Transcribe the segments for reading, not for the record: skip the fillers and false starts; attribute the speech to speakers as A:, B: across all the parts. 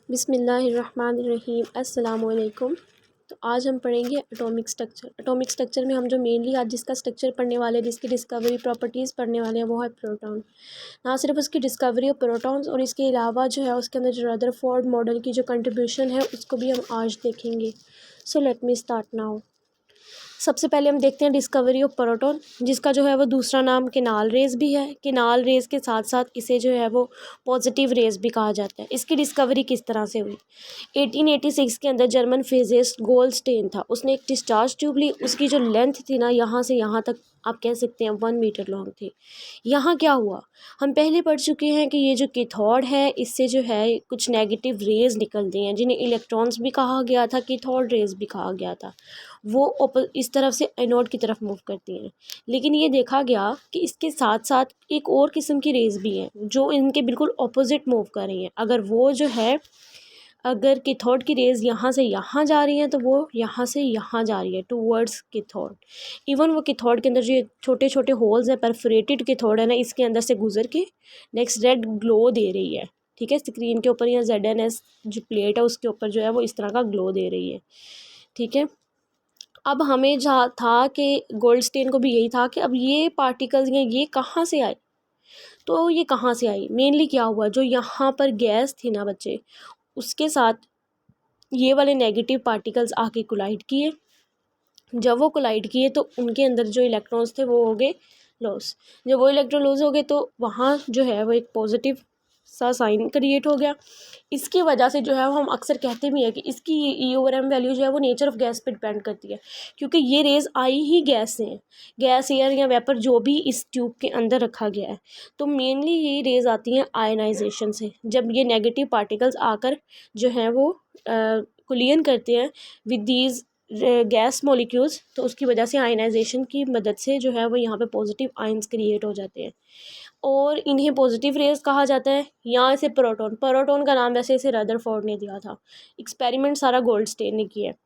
A: बिस्मिल्लाहिर्रहमानिर्रहीम अस्सलामुअलैकुम। तो आज हम पढ़ेंगे एटॉमिक स्ट्रक्चर। एटॉमिक स्ट्रक्चर में हम जो मेनली आज जिसका स्ट्रक्चर पढ़ने वाले, जिसकी डिस्कवरी प्रॉपर्टीज़ पढ़ने वाले हैं, वो है प्रोटॉन। ना सिर्फ उसकी डिस्कवरी ऑफ प्रोटॉन्स और इसके अलावा जो है उसके अंदर जो रदरफोर्ड मॉडल की जो कंट्रीब्यूशन है उसको भी हम आज देखेंगे। So let me start now. सबसे पहले हम देखते हैं डिस्कवरी ऑफ प्रोटॉन, जिसका जो है वो दूसरा नाम किनाल रेज भी है। किनाल रेज के साथ साथ इसे जो है वो पॉजिटिव रेज भी कहा जाता है। इसकी डिस्कवरी किस तरह से हुई? 1886 के अंदर जर्मन फिजिस्ट गोल्डस्टेन था, उसने एक डिस्चार्ज ट्यूब ली। उसकी जो लेंथ थी ना, यहाँ से यहाँ तक आप कह सकते हैं 1 मीटर लॉन्ग थी। यहाँ क्या हुआ, हम पहले पढ़ चुके हैं कि ये जो कैथोड है इससे जो है कुछ नेगेटिव रेज निकलती हैं, जिन्हें इलेक्ट्रॉन्स भी कहा गया था, कैथोड रेज भी कहा गया था। वो इस तरफ से एनोड की तरफ मूव करती हैं। लेकिन ये देखा गया कि इसके साथ साथ एक और किस्म की रेज भी हैं जो इनके बिल्कुल ऑपोजिट मूव कर रही हैं। अगर कैथोड की रेज यहाँ से यहाँ जा रही हैं तो वो यहाँ से यहाँ जा रही है टूवर्ड्स कैथोड। इवन वो कैथोड के अंदर जो छोटे छोटे होल्स हैं, परफोरेटेड कैथोड है ना, इसके अंदर से गुजर के नेक्स्ट रेड ग्लो दे रही है। ठीक है, स्क्रीन के ऊपर यहाँ ZNS जो प्लेट है उसके ऊपर जो है वो इस तरह का ग्लो दे रही है। ठीक है, अब हमें जहाँ था कि गोल्डस्टेन को भी यही था कि अब ये पार्टिकल्स ये कहाँ से आए, तो ये कहाँ से आई। मेनली क्या हुआ, जो यहाँ पर गैस थी ना बच्चे, उसके साथ ये वाले नेगेटिव पार्टिकल्स आके कोलाइड किए। जब वो कोलाइड किए तो उनके अंदर जो इलेक्ट्रॉन्स थे वो हो गए लॉस। जब वो इलेक्ट्रॉन लॉस हो गए तो वहाँ जो है वो एक पॉजिटिव सा साइन क्रिएट हो गया। इसकी वजह से जो है वो हम अक्सर कहते भी हैं कि इसकी E/M वैल्यू जो है वो नेचर ऑफ गैस पे डिपेंड करती है, क्योंकि ये रेज आई ही गैस से हैं। गैस, एयर या वेपर जो भी इस ट्यूब के अंदर रखा गया है, तो मेनली ये रेज आती हैं आयनाइजेशन से। जब ये नेगेटिव पार्टिकल्स आकर जो है वो कुलियन करते हैं विद दीज गैस मॉलिक्यूल्स, तो उसकी वजह से आयनाइजेशन की मदद से जो है वो यहाँ पे पॉजिटिव आयंस क्रिएट हो जाते हैं और इन्हें पॉजिटिव रेज कहा जाता है। यहाँ इसे प्रोटॉन का नाम वैसे इसे रदरफोर्ड ने दिया था। एक्सपेरिमेंट सारा गोल्डस्टेन ने किया है।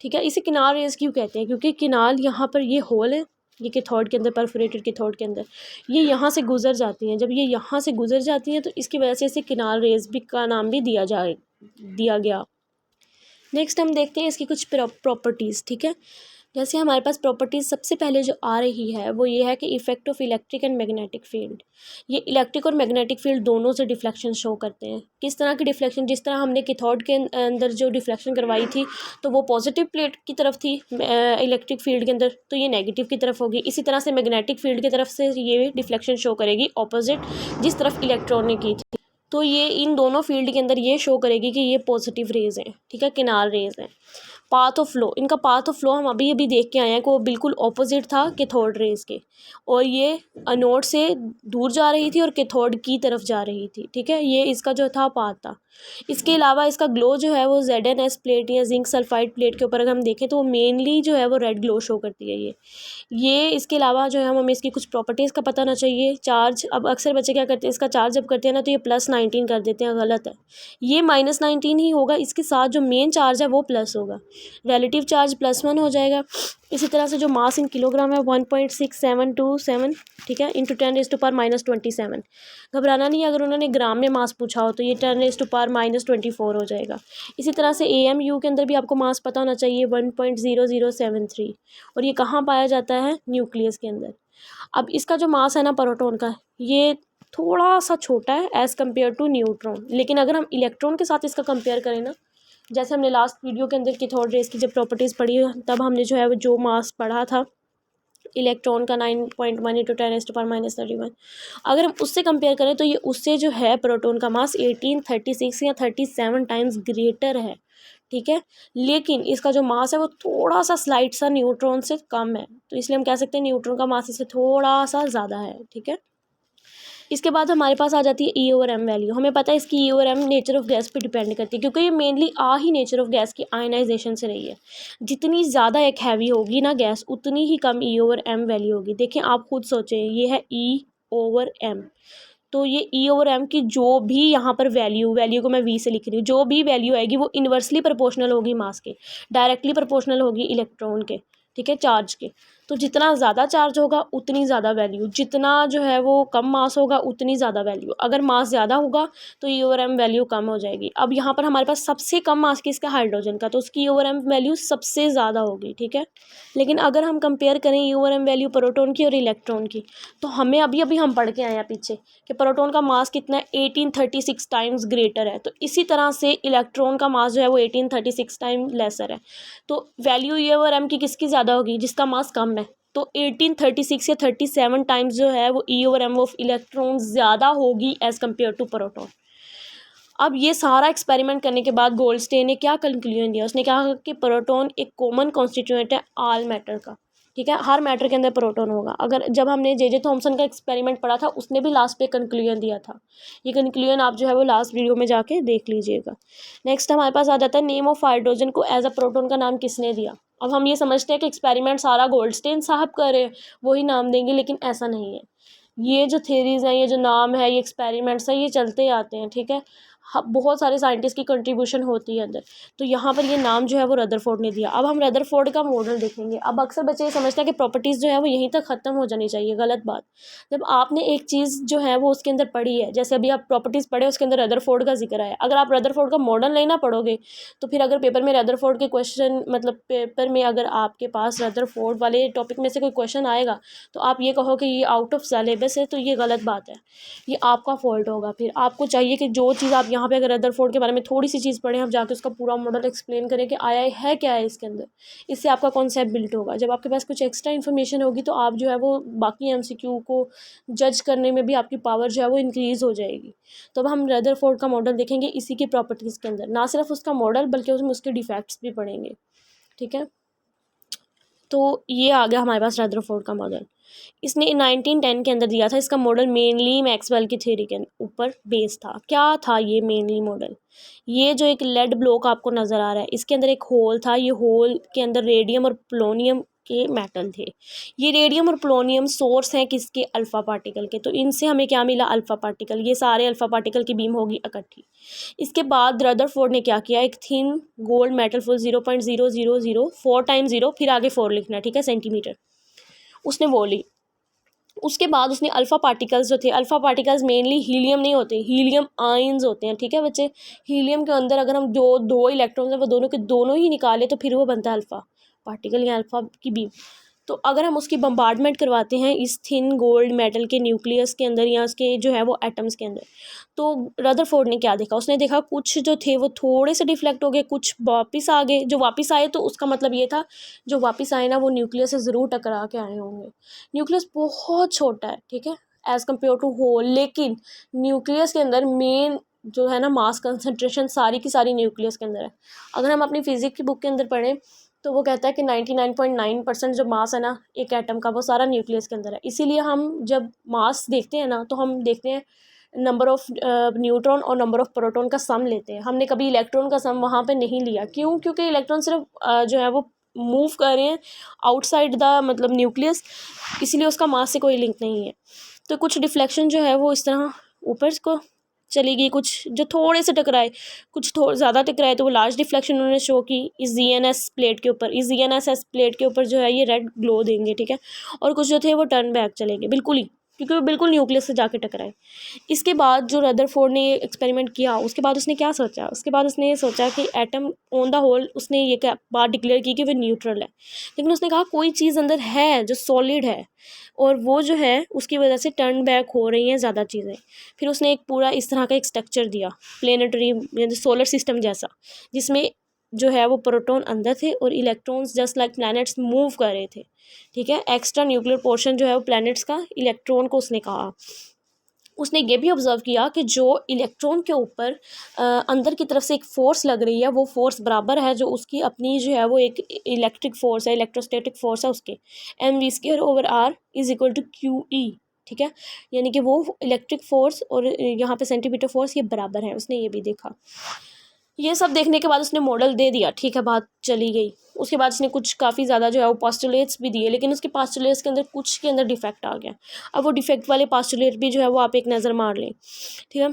A: ठीक है, इसे किनाल रेज क्यों कहते हैं? क्योंकि किनाल यहाँ पर ये होल है, ये कैथोड के अंदर, परफोरेटेड कैथोड के अंदर ये यहाँ से गुजर जाती हैं। जब ये यहाँ से गुजर जाती हैं तो इसकी वजह से इसे किनाल रेज भी का नाम भी दिया गया। नेक्स्ट हम देखते हैं इसकी कुछ प्रॉपर्टीज़। ठीक है, जैसे हमारे पास प्रॉपर्टीज़ सबसे पहले जो आ रही है वो ये है कि effect of electric and magnetic field. ये इलेक्ट्रिक और मैग्नेटिक फील्ड दोनों से डिफ्लेक्शन शो करते हैं। किस तरह की डिफ्लेक्शन? जिस तरह हमने कैथोड के अंदर जो डिफ्लेक्शन करवाई थी तो वो पॉजिटिव प्लेट की तरफ थी इलेक्ट्रिक फील्ड के अंदर, तो ये नेगेटिव की तरफ होगी। इसी तरह से मैग्नेटिक फील्ड की तरफ से ये डिफ्लेक्शन शो करेगी ऑपोजिट, जिस तरफ इलेक्ट्रॉन ने की थी। तो ये इन दोनों फील्ड के अंदर ये शो करेगी कि ये पॉजिटिव रेज हैं। ठीक है, किनाल रेज हैं। पाथ ऑफ फ्लो, इनका पाथ ऑफ फ्लो हम अभी अभी देख के आए हैं कि वो बिल्कुल ऑपोजिट था कैथोड रेज के, और ये एनोड से दूर जा रही थी और कैथोड की तरफ जा रही थी। ठीक है, ये इसका जो था पाथ था। इसके अलावा इसका ग्लो जो है वो ZNS प्लेट या जिंक सल्फाइड प्लेट के ऊपर अगर हम देखें तो वो मेनली जो है वो रेड ग्लो शो करती है। ये इसके अलावा जो है हमें इसकी कुछ प्रॉपर्टीज़ का पता होना चाहिए। चार्ज, अब अक्सर बच्चे क्या करते हैं, इसका चार्ज जब करते हैं ना तो ये +19 कर देते हैं, गलत है। ये -19 ही होगा, इसके साथ जो मेन चार्ज है वो प्लस होगा, रिलेटिव चार्ज +1 हो जाएगा। इसी तरह से जो मास इन किलोग्राम है 1.6727, ठीक है, इंटू 10⁻⁻27। घबराना नहीं, अगर उन्होंने ग्राम में मास पूछा हो तो ये 10⁻⁻24 हो जाएगा। इसी तरह से AMU के अंदर भी आपको मास पता होना चाहिए 1.0073, और ये कहाँ पाया जाता है? न्यूक्लियस के अंदर। अब इसका जो मास है ना प्रोटॉन का, ये थोड़ा सा छोटा है एज़ कम्पेयर टू न्यूट्रॉन। लेकिन अगर हम इलेक्ट्रॉन के साथ इसका कंपेयर करें ना, जैसे हमने लास्ट वीडियो के अंदर कैथोड रेज की जब प्रॉपर्टीज़ पढ़ी तब हमने जो है वो जो मास पढ़ा था इलेक्ट्रॉन का 9.1 × 10⁻⁻31, अगर हम उससे कंपेयर करें तो ये उससे जो है प्रोटॉन का मास 1836 या 37 टाइम्स ग्रेटर है। ठीक है, लेकिन इसका जो मास है वो थोड़ा सा स्लाइट सा न्यूट्रॉन से कम है, तो इसलिए हम कह सकते हैं न्यूट्रॉन का मास इससे थोड़ा सा ज़्यादा है। ठीक है, इसके बाद हमारे पास आ जाती है E/M वैल्यू। हमें पता है इसकी E/M नेचर ऑफ गैस पे डिपेंड करती है, क्योंकि ये mainly he nature of gas की आयनाइजेशन से रही है। जितनी ज़्यादा एक हैवी होगी ना गैस, उतनी ही कम E/M वैल्यू होगी। देखें, आप खुद सोचें, ये है E/M, तो ये E/M की जो भी यहाँ पर वैल्यू को मैं V से लिख रही हूँ, जो भी वैल्यू आएगी वो इन्वर्सली प्रोपोर्शनल होगी मास के, डायरेक्टली प्रोपोर्शनल होगी इलेक्ट्रॉन के, ठीक है, चार्ज के। तो जितना ज़्यादा चार्ज होगा उतनी ज़्यादा वैल्यू, जितना जो है वो कम मास होगा उतनी ज़्यादा वैल्यू। अगर मास ज़्यादा होगा तो ई ओवर एम वैल्यू कम हो जाएगी। अब यहाँ पर हमारे पास सबसे कम मास किसका, हाइड्रोजन का, तो उसकी ई ओवर एम वैल्यू सबसे ज़्यादा होगी, ठीक है। लेकिन अगर हम कंपेयर करें E over M value proton की और इलेक्ट्रॉन की, तो हमें अभी अभी हम पढ़ के आए हैं पीछे कि प्रोटॉन का मास कितना है, 1836 टाइम्स ग्रेटर है। तो इसी तरह से इलेक्ट्रॉन का मास जो है वो 1836 टाइम लेसर है। तो वैल्यू ई ओवर एम की किसकी ज़्यादा होगी, जिसका मास कम है। तो 1836 या 37 टाइम्स जो है वो E over M of electron ज़्यादा होगी एज़ कम्पेयर टू प्रोटॉन। अब ये सारा एक्सपेरिमेंट करने के बाद गोल्डस्टेन ने क्या कंक्लूजन दिया, उसने कहा कि प्रोटॉन एक कॉमन कॉन्स्टिट्यूएंट है ऑल मैटर का, ठीक है। हर मैटर के अंदर प्रोटॉन होगा। अगर जब हमने जे थॉमसन का एक्सपेरिमेंट पढ़ा था उसने भी लास्ट पे कंक्लूजन दिया था। ये कंक्लूजन आप जो है वो लास्ट वीडियो में जाके देख लीजिएगा। नेक्स्ट हमारे पास आ जाता है नेम ऑफ हाइड्रोजन को एज अ प्रोटॉन का नाम किसने दिया। अब हम ये समझते हैं कि एक्सपेरिमेंट सारा गोल्डस्टेन साहब कर रहे हैं, वही नाम देंगे, लेकिन ऐसा नहीं है। ये जो थेरीज हैं, ये जो नाम है, ये एक्सपेरिमेंट्स हैं, ये चलते आते हैं, ठीक है। बहुत सारे साइंटिस्ट की कंट्रीब्यूशन होती है अंदर। तो यहाँ पर ये नाम जो है वो रदरफोर्ड ने दिया। अब हम रदरफोर्ड का मॉडल देखेंगे। अब अक्सर बच्चे ये समझते हैं कि प्रॉपर्टीज़ जो है वो यहीं तक ख़त्म हो जानी चाहिए, गलत बात। जब आपने एक चीज़ जो है वो उसके अंदर पढ़ी है, जैसे अभी आप प्रॉपर्टीज़ पढ़े, उसके अंदर रदरफोर्ड का जिक्र आया, अगर आप रदरफोर्ड का मॉडल नहीं ना पढ़ोगे तो फिर अगर पेपर में रदरफोर्ड के क्वेश्चन, मतलब पेपर में अगर आपके पास रदरफोर्ड वाले टॉपिक में से कोई क्वेश्चन आएगा तो आप ये कहो कि ये आउट ऑफ सिलेबस है, तो ये गलत बात है, ये आपका फॉल्ट होगा। फिर आपको चाहिए कि जो चीज़ आप यहाँ पे अगर रदरफोर्ड के बारे में थोड़ी सी चीज़ पढ़ें, आप जाके उसका पूरा मॉडल एक्सप्लेन करें कि आया है क्या है इसके अंदर। इससे आपका कॉन्सेप्ट बिल्ट होगा। जब आपके पास कुछ एक्स्ट्रा इन्फॉर्मेशन होगी तो आप जो है वो बाकी एमसीक्यू को जज करने में भी आपकी पावर जो है वो इंक्रीज़ हो जाएगी। तो अब हम रदरफोर्ड का मॉडल देखेंगे इसी की प्रॉपर्टीज़ के अंदर, ना सिर्फ उसका मॉडल बल्कि उसमें उसके डिफेक्ट्स भी पढ़ेंगे, ठीक है। तो ये आ गया हमारे पास रदरफोर्ड का मॉडल। इसने 1910 के अंदर दिया था। इसका मॉडल मेनली मैक्सवेल की थ्योरी के ऊपर बेस्ड था। क्या था ये मेनली मॉडल, ये जो एक लेड ब्लॉक आपको नज़र आ रहा है, इसके अंदर एक होल था। ये होल के अंदर रेडियम और पोलोनियम के मेटल थे। ये रेडियम और पोलोनियम सोर्स हैं किसके, अल्फ़ा पार्टिकल के। तो इनसे हमें क्या मिला, अल्फ़ा पार्टिकल। ये सारे अल्फ़ा पार्टिकल की बीम होगी इकट्ठी। इसके बाद रदरफोर्ड ने क्या किया, एक thin gold metal full 0.0004 time 0, फिर आगे 4 लिखना है, ठीक है, सेंटीमीटर, उसने वो ली। उसके बाद उसने अल्फ़ा पार्टिकल्स जो थे, अल्फ़ा पार्टिकल्स मेनली हीलियम नहीं होते, हीलियम आयंस होते हैं, ठीक है बच्चे। हीलियम के अंदर अगर हम जो दो इलेक्ट्रॉन्स हैं वो दोनों के दोनों ही निकाले तो फिर वो बनता है अल्फ़ा पार्टिकल या अल्फ़ा की बीम। तो अगर हम उसकी बम्बार्डमेंट करवाते हैं इस थिन गोल्ड मेटल के न्यूक्लियस के अंदर या उसके जो है वो एटम्स के अंदर, तो रदरफोर्ड ने क्या देखा, उसने देखा कुछ जो थे वो थोड़े से डिफ्लेक्ट हो गए, कुछ वापस आ गए। जो वापस आए तो उसका मतलब ये था जो वापस आए ना वो न्यूक्लियस से ज़रूर टकरा के आए होंगे। न्यूक्लियस बहुत छोटा है, ठीक है, एज़ कम्पेयर टू होल, लेकिन न्यूक्लियस के अंदर मेन जो है ना मास कंसनट्रेशन सारी की सारी न्यूक्लियस के अंदर है। अगर हम अपनी फिजिक्स की बुक के अंदर पढ़ें तो वो कहता है कि 99.9% जो मास है ना एक एटम का वो सारा न्यूक्लियस के अंदर है। इसीलिए हम जब मास देखते हैं ना तो हम देखते हैं नंबर ऑफ़ न्यूट्रॉन और नंबर ऑफ़ प्रोटॉन का सम लेते हैं। हमने कभी इलेक्ट्रॉन का सम वहाँ पे नहीं लिया। क्यों? क्योंकि इलेक्ट्रॉन सिर्फ जो है वो मूव कर रहे हैं आउटसाइड द मतलब न्यूक्लियस, इसीलिए उसका मास से कोई लिंक नहीं है। तो कुछ डिफ्लेक्शन जो है वो इस तरह ऊपर को चली गई, कुछ जो थोड़े से टकराए, कुछ ज़्यादा टकराए तो वो लार्ज डिफ्लेक्शन उन्होंने शो की इस ZnS प्लेट के ऊपर। इस ZnS प्लेट के ऊपर जो है ये रेड ग्लो देंगे, ठीक है। और कुछ जो थे वो टर्न बैक चलेंगे बिल्कुल ही, क्योंकि वो बिल्कुल न्यूक्लियस से जाके टकराए। इसके बाद जो रदरफोर्ड ने ये एक्सपेरिमेंट किया उसके बाद उसने क्या सोचा, उसके बाद उसने ये सोचा कि एटम ऑन द होल, उसने ये क्या बात डिक्लेयर की कि वो न्यूट्रल है। लेकिन उसने कहा कोई चीज़ अंदर है जो सॉलिड है और वो जो है उसकी वजह से टर्न बैक हो रही हैं ज़्यादा चीज़ें। फिर उसने एक पूरा इस तरह का एक स्ट्रक्चर दिया प्लेनेटरी यानी सोलर सिस्टम जैसा, जिसमें जो है वो प्रोटॉन अंदर थे और electrons just like planets move कर रहे थे, ठीक है। एक्स्ट्रा न्यूक्लियर पोर्शन जो है वो प्लैनेट्स का इलेक्ट्रॉन को उसने कहा। उसने ये भी ऑब्जर्व किया कि जो इलेक्ट्रॉन के ऊपर अंदर की तरफ से एक फ़ोर्स लग रही है वो फ़ोर्स बराबर है जो उसकी अपनी जो है वो एक इलेक्ट्रिक फ़ोर्स है, इलेक्ट्रोस्टैटिक फ़ोर्स है उसके, mv²/r = QE, ठीक है। यानी कि वो इलेक्ट्रिक फ़ोर्स और यहाँ पे सेंटीमीटर फोर्स ये बराबर है, उसने ये भी देखा। ये सब देखने के बाद उसने मॉडल दे दिया, ठीक है, बात चली गई। उसके बाद उसने कुछ काफ़ी ज़्यादा जो है वो पोस्टुलेट्स भी दिए, लेकिन उसके पोस्टुलेट्स के अंदर कुछ के अंदर डिफेक्ट आ गया। अब वो डिफेक्ट वाले पोस्टुलेट भी जो है वो आप एक नज़र मार लें, ठीक है।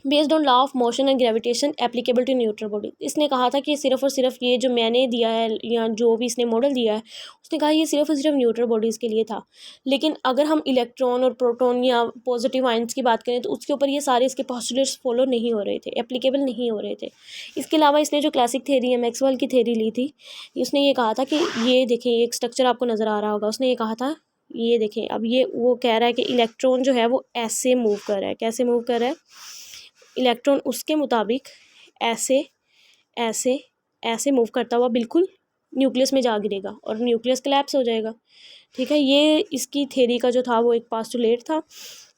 A: Based on law of motion and gravitation applicable to neutral body. इसने कहा था कि सिर्फ और सिर्फ ये जो मैंने दिया है या जो भी इसने मॉडल दिया है, उसने कहा ये सिर्फ और सिर्फ न्यूट्रल बॉडीज़ के लिए था। लेकिन अगर हम इलेक्ट्रॉन और प्रोटॉन या पॉजिटिव आयंस की बात करें तो उसके ऊपर ये सारे इसके पोस्टुलेट्स फॉलो नहीं हो रहे थे, एप्लीकेबल नहीं हो रहे थे। इसके अलावा इसने जो क्लासिक थेरी है, मैक्सवेल की थेरी ली थी, उसने ये कहा था कि ये देखें, एक स्ट्रक्चर आपको नज़र आ रहा होगा, उसने ये कहा था, ये देखें, अब ये वो कह रहा है कि इलेक्ट्रॉन जो है वो ऐसे मूव कर रहा है। कैसे मूव कर रहा है? इलेक्ट्रॉन उसके मुताबिक ऐसे ऐसे ऐसे मूव करता हुआ बिल्कुल न्यूक्लियस में जा गिरेगा और न्यूक्लियस कोलैप्स हो जाएगा। ठीक है, ये इसकी थ्योरी का जो था वो एक पास्टुलेट था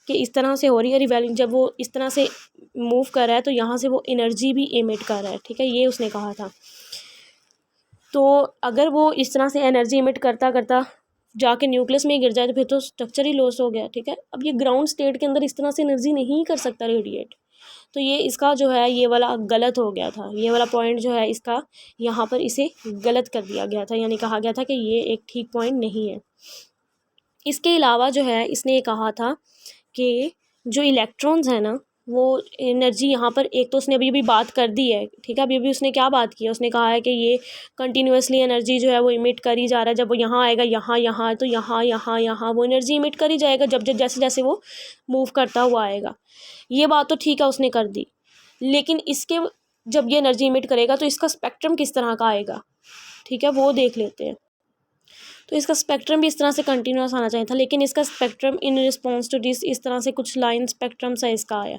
A: कि इस तरह से हो रही है रिवेलिंग। जब वो इस तरह से मूव कर रहा है तो यहाँ से वो एनर्जी भी एमिट कर रहा है। ठीक है, ये उसने कहा था। तो अगर वो इस तरह से एनर्जी एमिट करता करता जाके न्यूक्लियस में गिर जाए तो फिर तो स्ट्रक्चर ही लॉस हो गया। ठीक है, अब ये ग्राउंड स्टेट के अंदर इस तरह से एनर्जी नहीं कर सकता रेडिएट। तो ये इसका जो है ये वाला गलत हो गया था, ये वाला पॉइंट जो है इसका यहाँ पर इसे गलत कर दिया गया था, यानी कहा गया था कि ये एक ठीक पॉइंट नहीं है। इसके अलावा जो है इसने ये कहा था कि जो इलेक्ट्रॉन्स हैं ना, वो एनर्जी यहाँ पर, एक तो उसने अभी बात कर दी है। ठीक है, अभी उसने क्या बात की है, उसने कहा है कि ये कंटिन्यूसली एनर्जी जो है वो इमिट कर ही जा रहा है। जब वो यहाँ आएगा, यहाँ तो यहाँ वो एनर्जी इमिट कर ही जाएगा जब जब जैसे जैसे वो मूव करता हुआ आएगा। ये बात तो ठीक है, उसने कर दी। लेकिन इसके जब ये एनर्जी इमिट करेगा तो इसका स्पेक्ट्रम किस तरह का आएगा, ठीक है, वो देख लेते हैं। तो इसका स्पेक्ट्रम भी इस तरह से कंटिन्यूस आना चाहिए था, लेकिन इसका spectrum in response to this इस तरह से कुछ लाइन स्पेक्ट्रम सा इसका आया।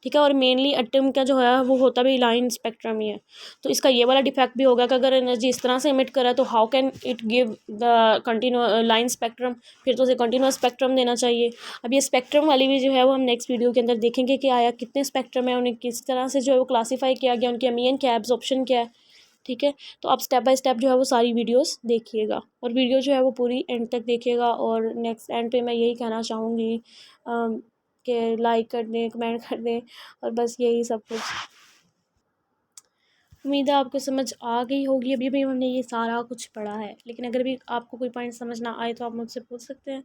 A: ठीक है, और मेनली एटम का जो है वो होता भी लाइन स्पेक्ट्रम ही है। तो इसका ये वाला डिफेक्ट भी होगा कि अगर एनर्जी इस तरह से इमिट करे तो how can it give the continue line spectrum, फिर तो उसे कंटिन्यूस स्पेक्ट्रम देना चाहिए। अब ये स्पेक्ट्रम वाली भी जो है वो हम नेक्स्ट वीडियो के अंदर देखेंगे कि आया कितने स्पेक्ट्रम है, उन्हें किस तरह से जो है वो क्लासीफाई किया गया, उनके अमीन क्या एब्जॉर्प्शन क्या है। ठीक है, तो आप स्टेप बाय स्टेप जो है वो सारी वीडियोस देखिएगा और वीडियो जो है वो पूरी एंड तक देखिएगा। और नेक्स्ट एंड पे मैं यही कहना चाहूँगी कि लाइक कर दें, कमेंट कर दें और बस यही सब कुछ। उम्मीद है आपको समझ आ गई होगी। अभी भी हमने ये सारा कुछ पढ़ा है, लेकिन अगर भी आपको कोई पॉइंट समझ ना आए तो आप मुझसे पूछ सकते हैं।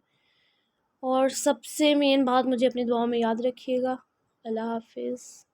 A: और सबसे मेन बात, मुझे अपनी दुआ में याद रखिएगा। अल्लाह हाफिज़।